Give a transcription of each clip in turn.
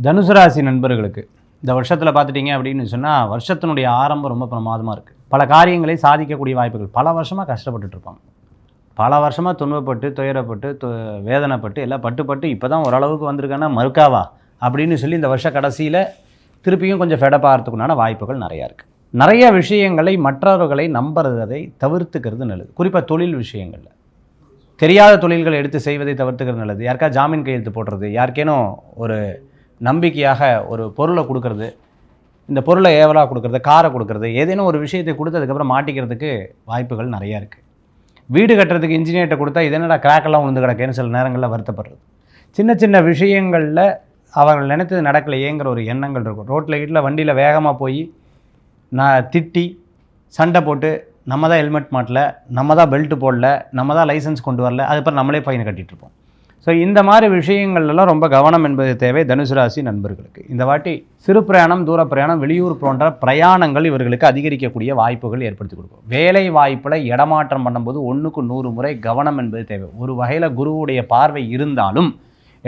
தனுசு ராசி நண்பர்களுக்கு இந்த வருஷத்தில் பார்த்துட்டிங்க அப்படின்னு சொன்னால் வருஷத்தினுடைய ஆரம்பம் ரொம்ப பிரமாதமாக இருக்குது. பல காரியங்களை சாதிக்கக்கூடிய வாய்ப்புகள். பல வருஷமாக கஷ்டப்பட்டுட்டு இருப்பாங்க, பல வருஷமாக துன்பப்பட்டு துயரப்பட்டு வேதனைப்பட்டு எல்லாம் பட்டு இப்போ தான் ஓரளவுக்கு வந்திருக்காங்கன்னா மறுக்காவா அப்படின்னு சொல்லி இந்த வருஷ கடைசியில் திருப்பியும் கொஞ்சம் ஃபெடப்பாகிறதுக்குண்டான வாய்ப்புகள் நிறையா இருக்குது. நிறைய விஷயங்களை மற்றவர்களை நம்புறதை தவிர்த்துக்கிறது நல்லது. குறிப்பாக தொழில் விஷயங்களில் தெரியாத தொழில்களை எடுத்து செய்வதை தவிர்த்துக்கிறது நல்லது. யாருக்கா ஜாமீன் கையெழுத்து போடுறது, யாருக்கேனும் ஒரு நம்பிக்கையாக ஒரு பொருளை கொடுக்கறது, இந்த பொருளை ஏவலாக கொடுக்கறது, காரை கொடுக்கறது, ஏதேனும் ஒரு விஷயத்தை கொடுத்ததுக்கப்புறம் மாட்டிக்கிறதுக்கு வாய்ப்புகள் நிறையா இருக்குது. வீடு கட்டுறதுக்கு இன்ஜினியர்கிட்ட கொடுத்தா இது என்னடா கிராக்கெல்லாம் விழுந்து கிடக்கேன்னு சில நேரங்களில் வருத்தப்படுறது. சின்ன சின்ன விஷயங்களில் அவர்கள் நினைத்தது நடக்கலையேங்கிற ஒரு எண்ணங்கள் இருக்கும். ரோட்டில் வீட்டில் வண்டியில் வேகமாக போய் நான் திட்டி சண்டை போட்டு நம்ம தான் ஹெல்மெட் மாட்டல, நம்ம தான் பெல்ட்டு போடல, நம்ம தான் லைசன்ஸ் கொண்டு வரல, அதுக்கப்புறம் நம்மளே ஃபைனை கட்டிகிட்ருப்போம். ஸோ இந்த மாதிரி விஷயங்கள்லாம் ரொம்ப கவனம் என்பது தேவை தனுசு ராசி நண்பர்களுக்கு. இந்த வாட்டி சிறு பிரயாணம், தூர பிரயாணம், வெளியூர் போன்ற பிரயாணங்கள் இவர்களுக்கு அதிகரிக்கக்கூடிய வாய்ப்புகள் ஏற்படுத்தி கொடுக்கும். வேலை வாய்ப்பில் இடமாற்றம் பண்ணும்போது 1க்கு 100 முறை கவனம் என்பது தேவை. ஒரு வகையில் குருவுடைய பார்வை இருந்தாலும்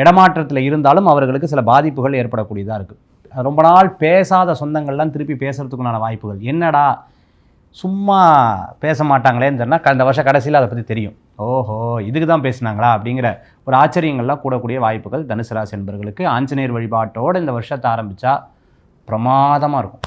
இடமாற்றத்தில் இருந்தாலும் அவர்களுக்கு சில பாதிப்புகள் ஏற்படக்கூடியதாக இருக்குது. ரொம்ப நாள் பேசாத சொந்தங்கள்லாம் திருப்பி பேசுகிறதுக்குண்டான வாய்ப்புகள். என்னடா சும்மா பேச மாட்டாங்களேன்னு சொன்னால் இந்த வருஷம் கடைசியில் அதை பற்றி தெரியும். ஓஹோ இதுக்கு தான் பேசினாங்களா அப்படிங்கிற ஒரு ஆச்சரியங்கள்லாம் கூடக்கூடிய வாய்ப்புகள் தனுசு ராசி என்பவர்களுக்கு. ஆஞ்சநேயர் வழிபாட்டோடு இந்த வருஷத்தை ஆரம்பித்தா பிரமாதமாக இருக்கும்.